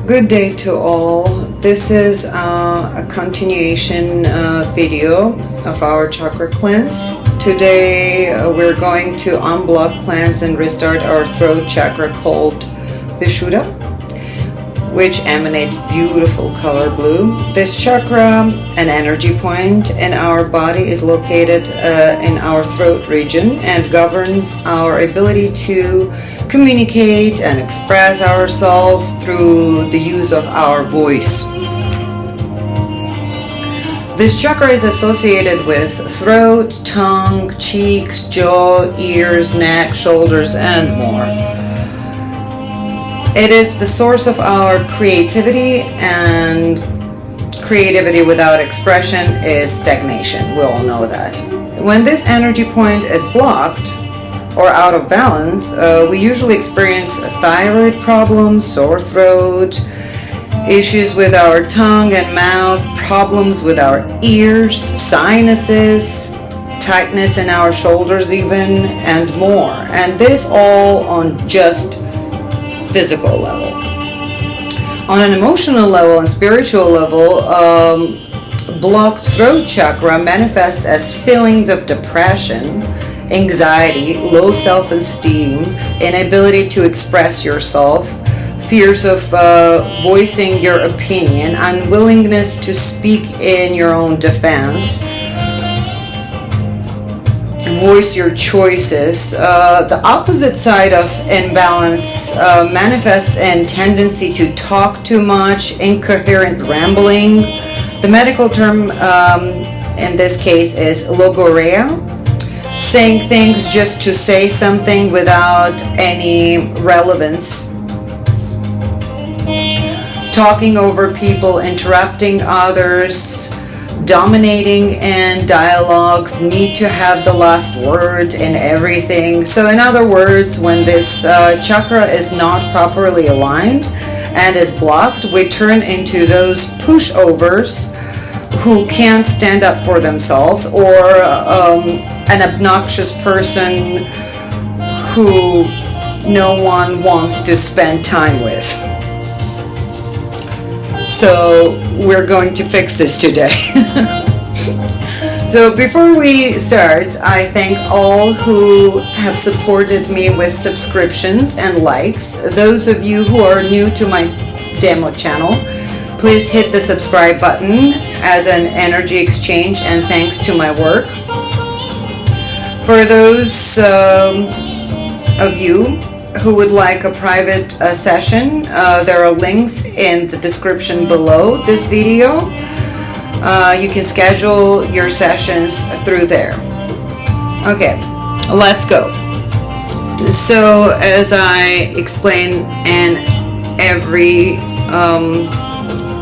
Good day to all. This is a continuation video of our chakra cleanse. Today we're going to unblock, cleanse, and restart our throat chakra called Vishuddha, which emanates beautiful color blue. This chakra, an energy point in our body, is located in our throat region and governs our ability to communicate and express ourselves through the use of our voice. This chakra is associated with throat, tongue, cheeks, jaw, ears, neck, shoulders, and more. It is the source of our creativity, and creativity without expression is stagnation. We all know that. When this energy point is blocked or out of balance, we usually experience thyroid problems, sore throat, issues with our tongue and mouth, problems with our ears, sinuses, tightness in our shoulders even, and more. And this all on just physical level. On an emotional level and spiritual level, blocked throat chakra manifests as feelings of depression, anxiety, low self-esteem, inability to express yourself, fears of voicing your opinion, unwillingness to speak in your own defense, voice your choices. The opposite side of imbalance manifests in tendency to talk too much, incoherent rambling. The medical term in this case is logorrhea, saying things just to say something without any relevance, talking over people, interrupting others, dominating in dialogues, need to have the last word in everything. So in other words, when this chakra is not properly aligned and is blocked, we turn into those pushovers who can't stand up for themselves, or an obnoxious person who no one wants to spend time with. So we're going to fix this today. So before we start, I thank all who have supported me with subscriptions and likes. Those of you who are new to my demo channel, please hit the subscribe button as an energy exchange and thanks to my work. For those of you who would like a private session, there are links in the description below this video. You can schedule your sessions through there. Okay, let's go. So as I explain in every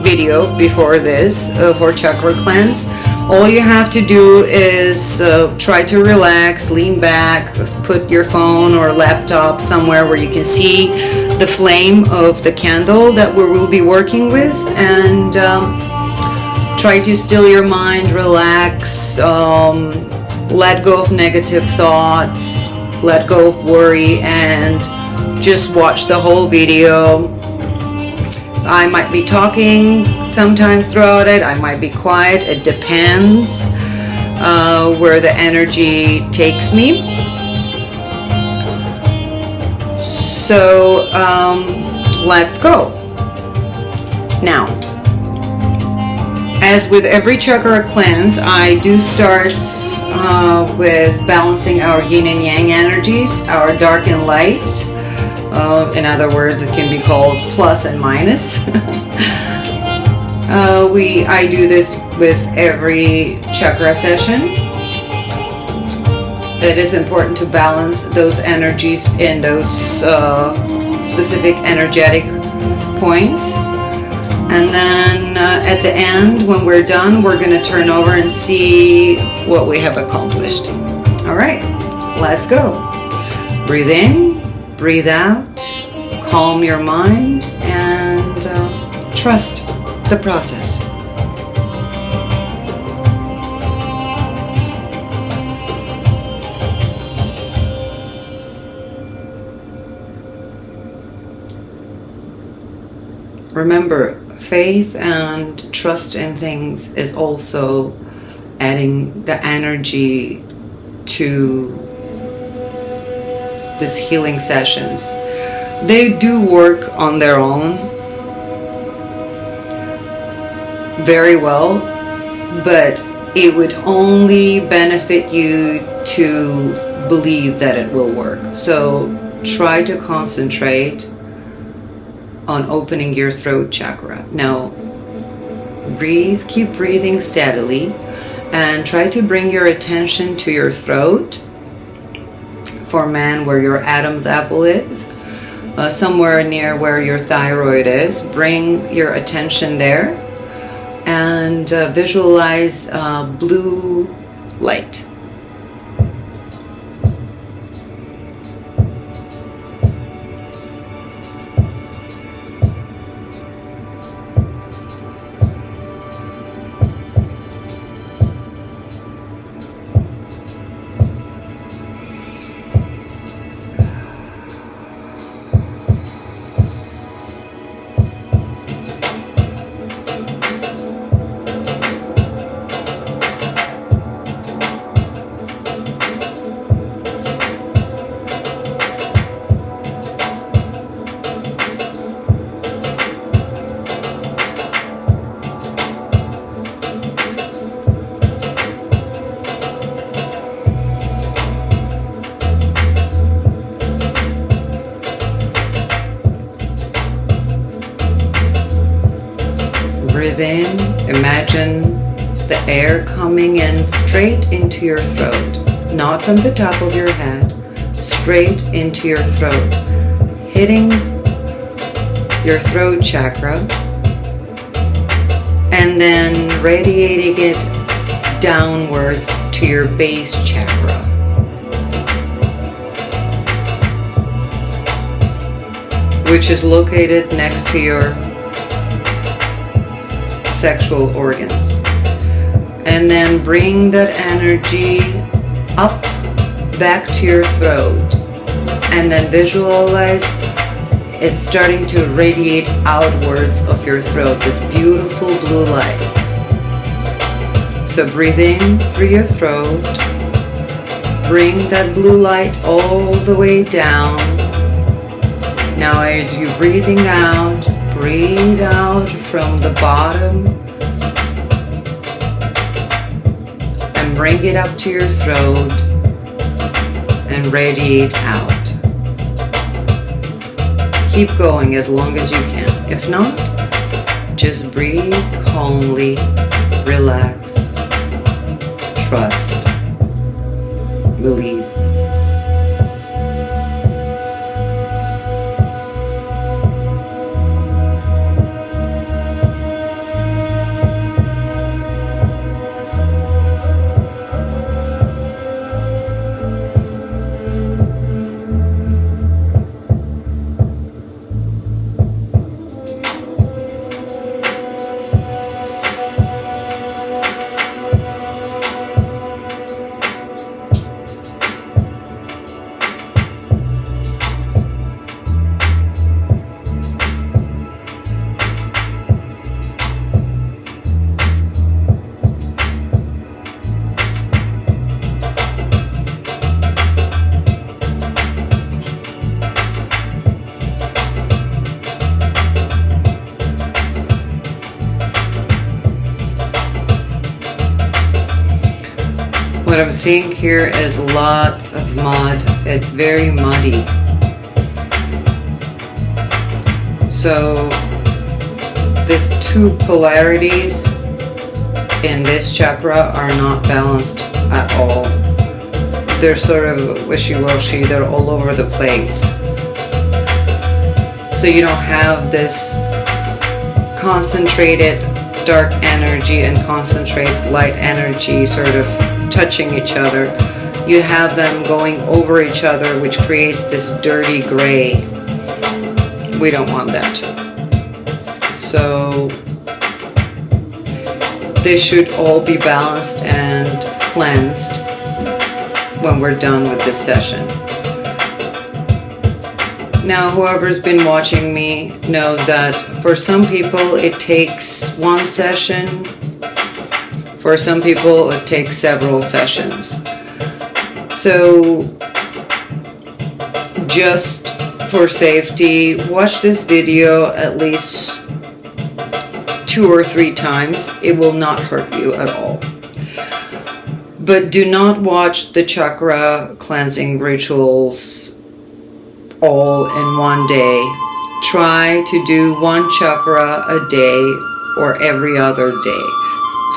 video before this for chakra cleanse, all you have to do is try to relax, lean back, put your phone or laptop somewhere where you can see the flame of the candle that we will be working with, and try to still your mind, relax, let go of negative thoughts, let go of worry, and just watch the whole video. I might be talking sometimes throughout it, I might be quiet, it depends where the energy takes me. So let's go. Now, as with every chakra cleanse, I do start with balancing our yin and yang energies, our dark and light. In other words, it can be called plus and minus. I do this with every chakra session. It is important to balance those energies in those specific energetic points. And then at the end, when we're done, we're going to turn over and see what we have accomplished. All right, let's go. Breathe in. Breathe out, calm your mind, and trust the process. Remember, faith and trust in things is also adding the energy to these healing sessions. They do work on their own very well, but it would only benefit you to believe that it will work. So try to concentrate on opening your throat chakra. Now breathe, keep breathing steadily, and try to bring your attention to your throat. For men, where your Adam's apple is, somewhere near where your thyroid is, bring your attention there and visualize blue light. Breathe in, imagine the air coming in straight into your throat, not from the top of your head, straight into your throat, hitting your throat chakra, and then radiating it downwards to your base chakra. Which is located next to your sexual organs. And then bring that energy up back to your throat, and then visualize it starting to radiate outwards of your throat, this beautiful blue light. So breathe in through your throat, bring that blue light all the way down. Now as you're breathing out, breathe out from the bottom and bring it up to your throat and radiate out. Keep going as long as you can. If not, just breathe calmly, relax, trust, believe. What I'm seeing here is lots of mud. It's very muddy. So these two polarities in this chakra are not balanced at all. They're sort of wishy-washy. They're all over the place. So you don't have this concentrated dark energy and concentrated light energy sort of touching each other. You have them going over each other, which creates this dirty gray. We don't want that. So they should all be balanced and cleansed when we're done with this session. Now, whoever's been watching me knows that for some people it takes one session. For some people it takes several sessions. So just for safety, watch this video at least 2 or 3 times. It will not hurt you at all. But do not watch the chakra cleansing rituals all in one day. Try to do 1 chakra a day or every other day.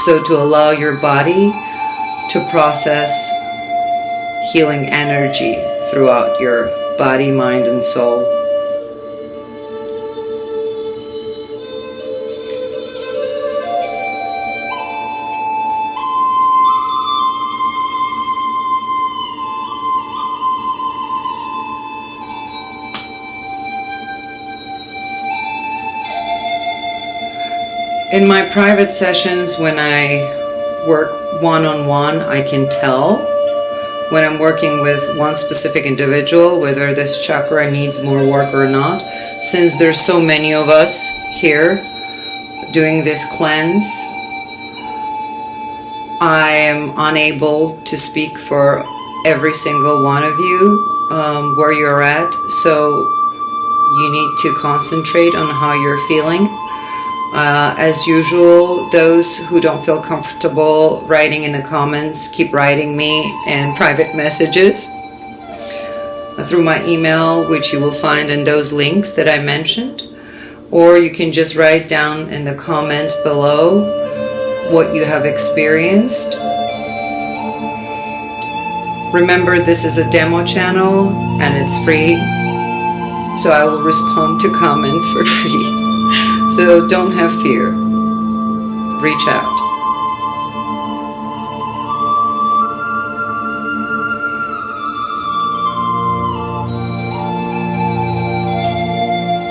So to allow your body to process healing energy throughout your body, mind, and soul. In my private sessions, when I work one-on-one, I can tell when I'm working with one specific individual whether this chakra needs more work or not. Since there's so many of us here doing this cleanse, I am unable to speak for every single one of you where you're at, so you need to concentrate on how you're feeling. As usual, those who don't feel comfortable writing in the comments, keep writing me in private messages through my email, which you will find in those links that I mentioned. Or you can just write down in the comment below what you have experienced. Remember, this is a demo channel and it's free, so I will respond to comments for free. So don't have fear. Reach out.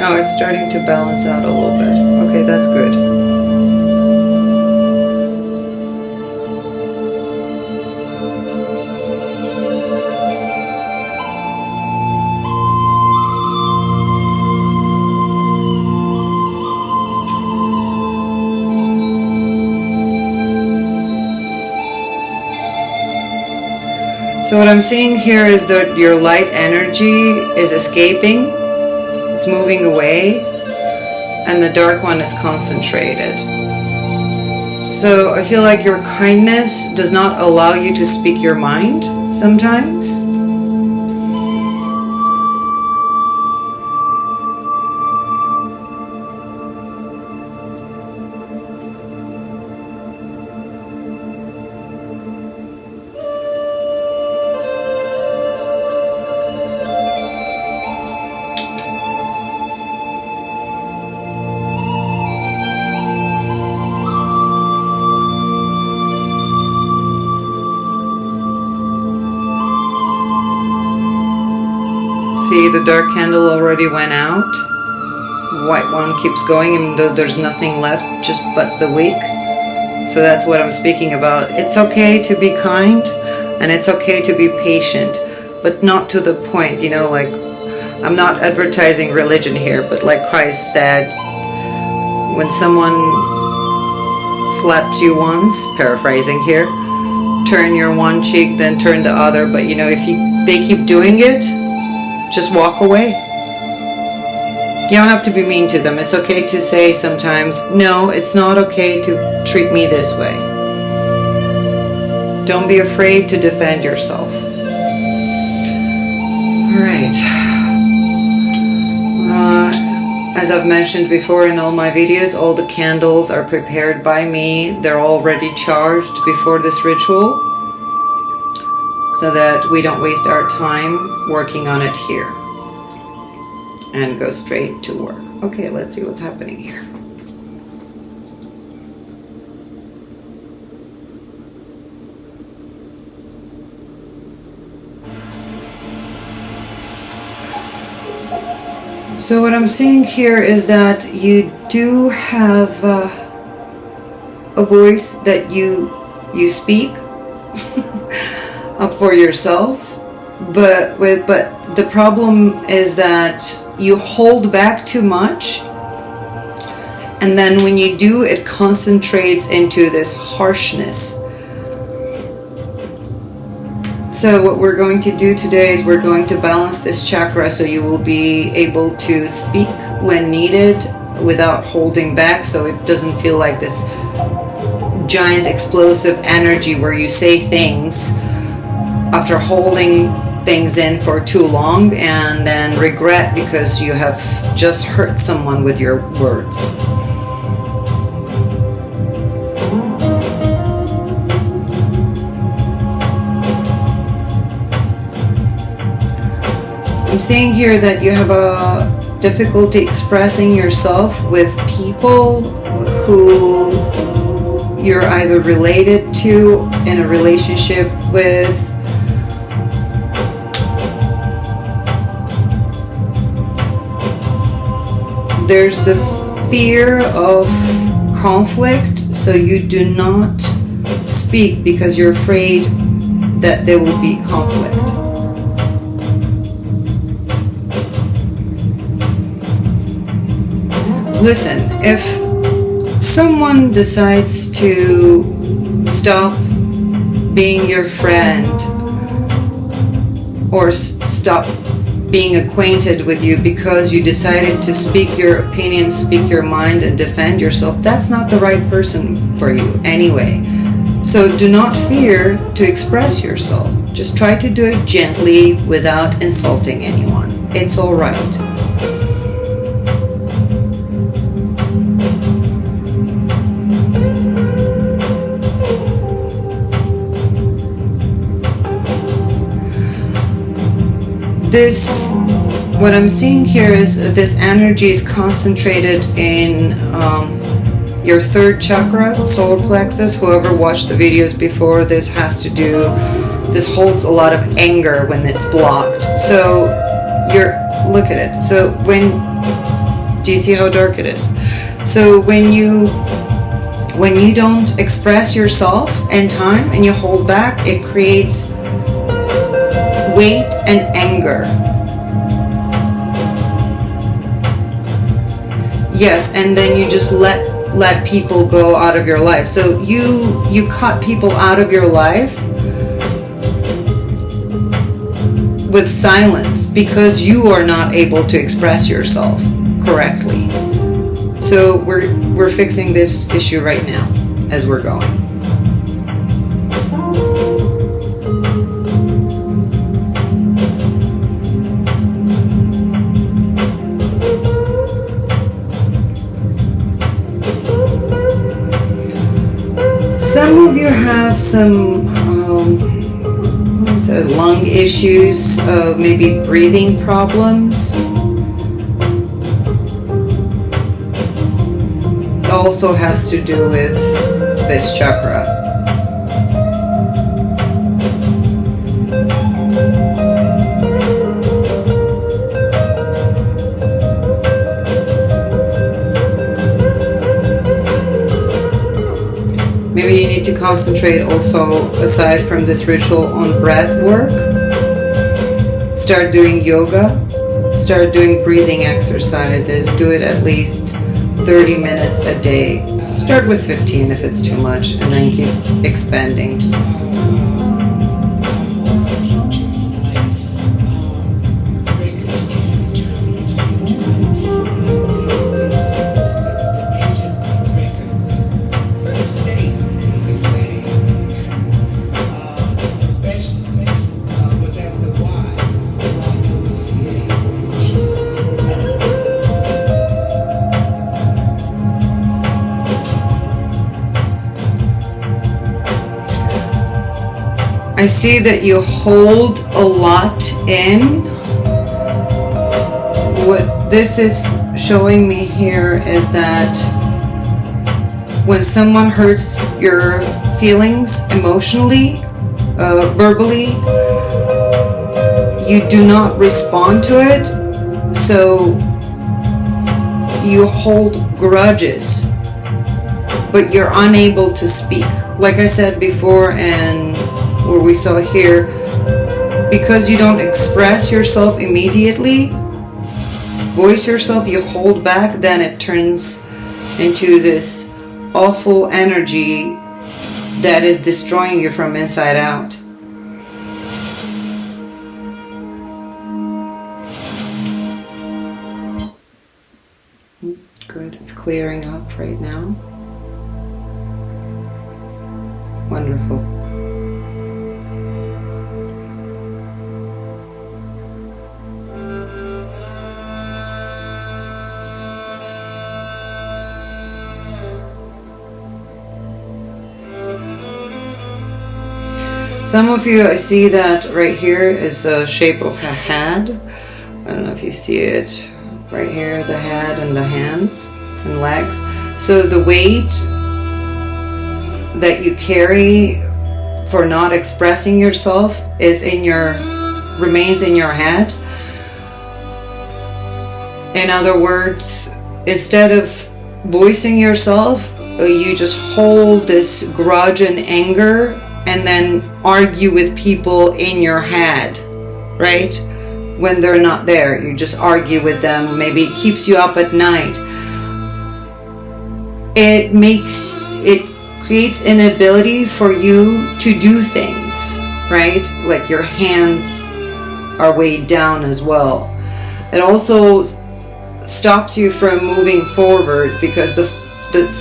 Oh, it's starting to balance out a little bit. Okay, that's good. So what I'm seeing here is that your light energy is escaping, it's moving away, and the dark one is concentrated. So I feel like your kindness does not allow you to speak your mind sometimes. See, the dark candle already went out. The white one keeps going, even though there's nothing left, just but the weak. So that's what I'm speaking about. It's okay to be kind, and it's okay to be patient, but not to the point, you know, like, I'm not advertising religion here, but like Christ said, when someone slaps you once, paraphrasing here, turn your one cheek, then turn the other. But you know, if they keep doing it, just walk away. You don't have to be mean to them. It's okay to say sometimes, no, it's not okay to treat me this way. Don't be afraid to defend yourself. Alright. As I've mentioned before in all my videos, all the candles are prepared by me. They're already charged before this ritual, so that we don't waste our time working on it here and go straight to work. Okay, let's see what's happening here. So what I'm seeing here is that you do have a voice that you speak up for yourself, but the problem is that you hold back too much, and then when you do, it concentrates into this harshness. So what we're going to do today is we're going to balance this chakra so you will be able to speak when needed without holding back, so it doesn't feel like this giant explosive energy where you say things after holding things in for too long and then regret because you have just hurt someone with your words. I'm seeing here that you have a difficulty expressing yourself with people who you're either related to, in a relationship with. There's the fear of conflict, so you do not speak because you're afraid that there will be conflict. Listen, if someone decides to stop being your friend or stop being acquainted with you because you decided to speak your opinion, speak your mind, and defend yourself, that's not the right person for you anyway. So do not fear to express yourself. Just try to do it gently without insulting anyone. It's all right. This, what I'm seeing here is this energy is concentrated in your third chakra, solar plexus. Whoever watched the videos before, this holds a lot of anger when it's blocked. So look at it. So do you see how dark it is? So when you don't express yourself in time and you hold back, it creates weight and anger. Yes, and then you just let people go out of your life. So you cut people out of your life with silence because you are not able to express yourself correctly. So we're fixing this issue right now as we're going. Some of you have some lung issues, maybe breathing problems. It also has to do with this chakra. Maybe you need to concentrate also, aside from this ritual, on breath work. Start doing yoga. Start doing breathing exercises. Do it at least 30 minutes a day. Start with 15 if it's too much, and then keep expanding. I see that you hold a lot in. What this is showing me here is that when someone hurts your feelings emotionally, verbally, you do not respond to it, so you hold grudges, but you're unable to speak. Like I said before, and what we saw here, because you don't express yourself immediately, voice yourself, you hold back, then it turns into this awful energy that is destroying you from inside out. Good, it's clearing up right now. Wonderful. Some of you, I see that right here is a shape of a head. I don't know if you see it right here, the head and the hands and legs. So the weight that you carry for not expressing yourself remains in your head. In other words, instead of voicing yourself, you just hold this grudge and anger and then argue with people in your head, right? When they're not there, you just argue with them. Maybe it keeps you up at night. It creates an ability for you to do things, right? Like your hands are weighed down as well. It also stops you from moving forward because the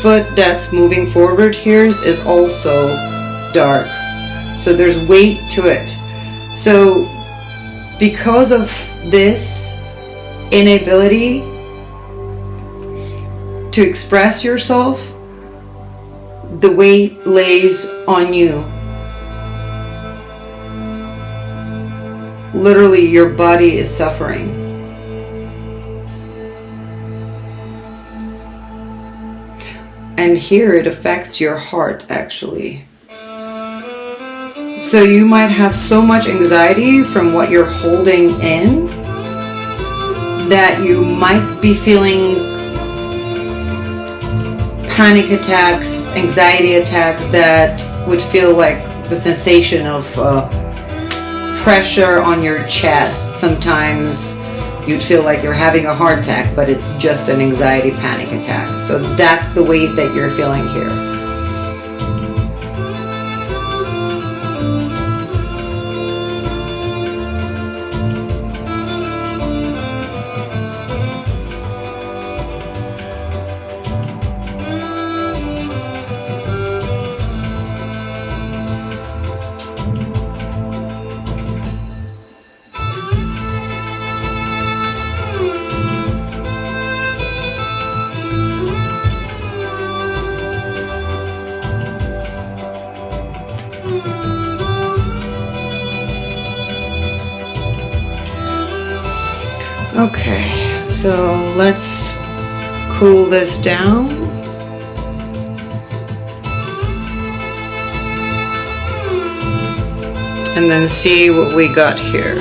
foot that's moving forward here is also dark. So there's weight to it. So because of this inability to express yourself, the weight lays on you. Literally, your body is suffering. And here it affects your heart, actually. So you might have so much anxiety from what you're holding in that you might be feeling panic attacks, anxiety attacks that would feel like the sensation of pressure on your chest. Sometimes you'd feel like you're having a heart attack, but it's just an anxiety panic attack. So that's the weight that you're feeling here. Okay, so let's cool this down. And then see what we got here.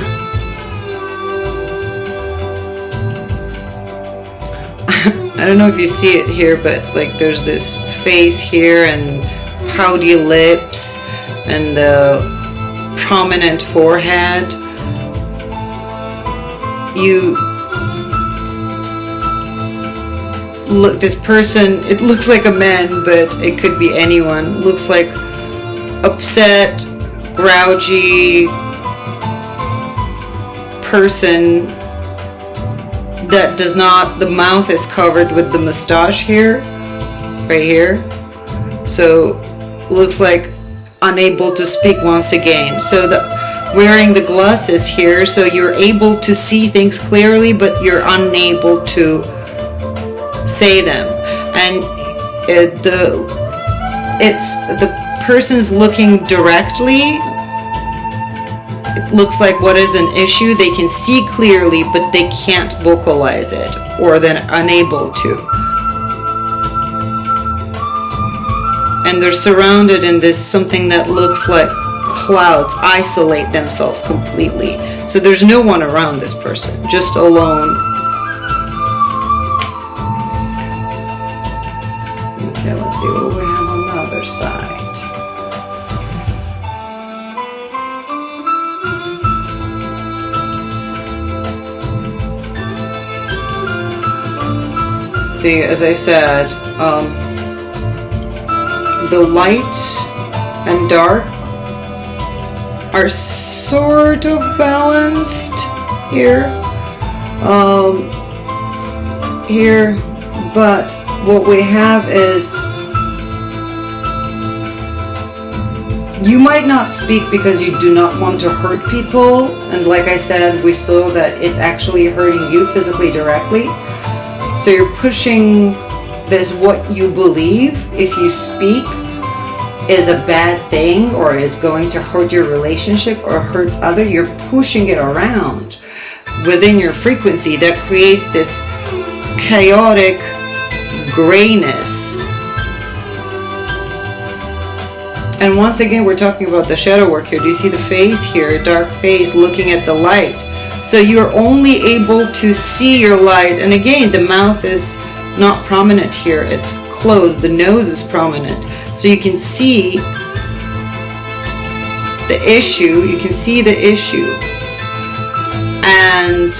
I don't know if you see it here, but like there's this face here and pouty lips and the prominent forehead. You look, this person, it looks like a man, but it could be anyone. Looks like upset, grouchy person that does not, the mouth is covered with the mustache here, right here. So looks like unable to speak once again. So wearing the glasses here, so you're able to see things clearly, but you're unable to say them. And the person's looking directly. It looks like what is an issue. They can see clearly, but they can't vocalize it, or they're unable to. And they're surrounded in this something that looks like clouds, isolate themselves completely. So there's no one around this person, just alone. Okay, let's see what we have on the other side. See, as I said, the light and dark are sort of balanced here, but what we have is, you might not speak because you do not want to hurt people, and like I said, we saw that it's actually hurting you physically directly. So you're pushing this, what you believe if you speak is a bad thing or is going to hurt your relationship or hurt other, you're pushing it around within your frequency. That creates this chaotic grayness. And once again, we're talking about the shadow work here. Do you see the face here? Dark face looking at the light. So you're only able to see your light. And again, the mouth is not prominent here. It's closed. The nose is prominent. So you can see the issue. You can see the issue. And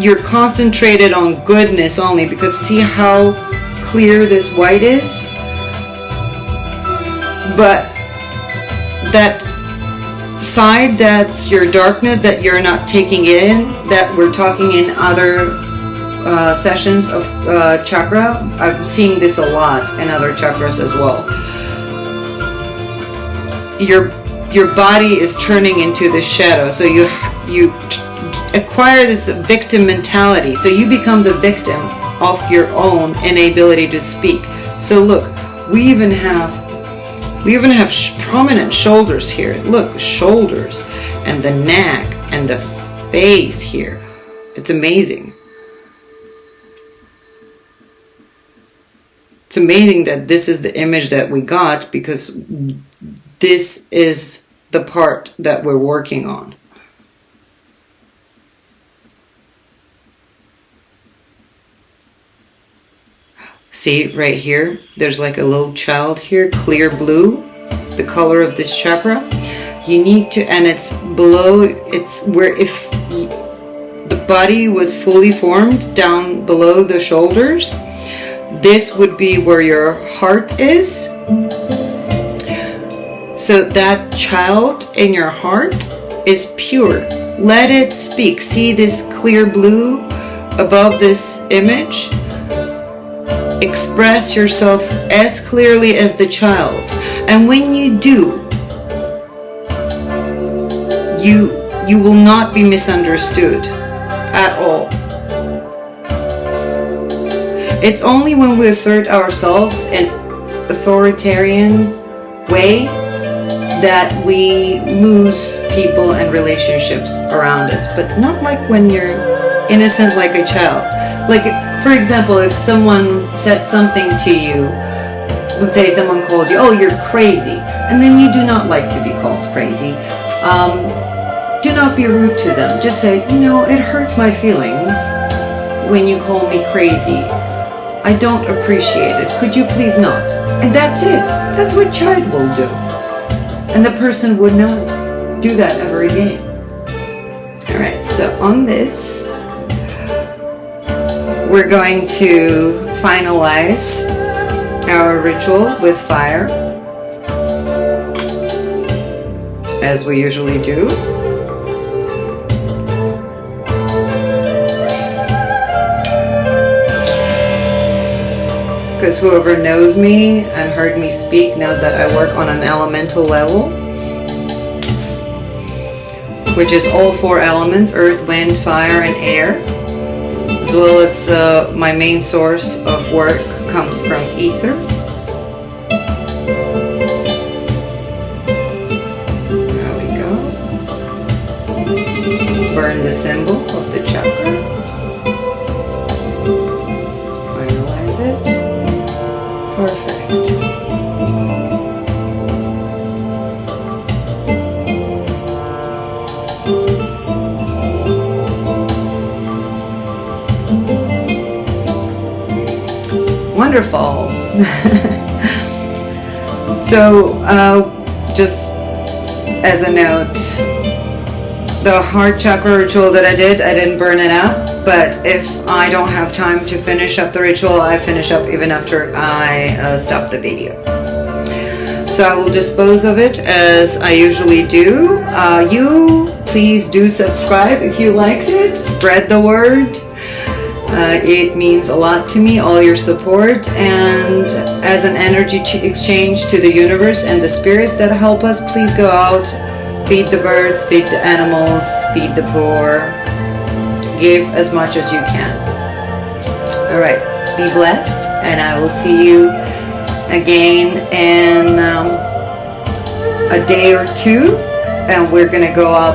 you're concentrated on goodness only, because see how clear this white is? But that side that's your darkness that you're not taking in, that we're talking in other sessions of chakra, I'm seeing this a lot in other chakras as well. Your body is turning into the shadow, so you acquire this victim mentality, so you become the victim of your own inability to speak. So look, we even have prominent shoulders here. Look, shoulders and the neck and the face here. It's amazing. It's amazing that this is the image that we got, because this is the part that we're working on. See, right here, there's like a little child here, clear blue, the color of this chakra. You need to, and it's below, it's where if the body was fully formed down below the shoulders, this would be where your heart is. So that child in your heart is pure. Let it speak. See this clear blue above this image? Express yourself as clearly as the child. And when you do, you will not be misunderstood at all. It's only when we assert ourselves in authoritarian way that we lose people and relationships around us, but not like when you're innocent like a child. Like, for example, if someone said something to you, let's say someone called you, oh, you're crazy, and then you do not like to be called crazy, do not be rude to them. Just say, you know, it hurts my feelings when you call me crazy. I don't appreciate it. Could you please not? And that's it. That's what child will do. And the person would not do that ever again. Alright, so on this, we're going to finalize our ritual with fire, as we usually do. Because whoever knows me and heard me speak knows that I work on an elemental level, which is all four elements: earth, wind, fire, and air. As well as my main source of work comes from ether. There we go. Burn the symbol of the chakra. Finalize it. Perfect. Wonderful. So, just as a note, the heart chakra ritual that I didn't burn it up. But if I don't have time to finish up the ritual, I finish up even after I stop the video. So I will dispose of it as I usually do. You please do subscribe if you liked it. Spread the word. It means a lot to me, all your support, and as an energy exchange to the universe and the spirits that help us, please go out, feed the birds, feed the animals, feed the poor, give as much as you can. All right, be blessed, and I will see you again in a day or two, and we're gonna go up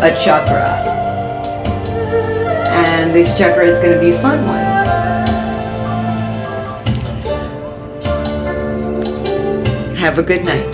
a chakra. And this chakra is going to be a fun one. Have a good night.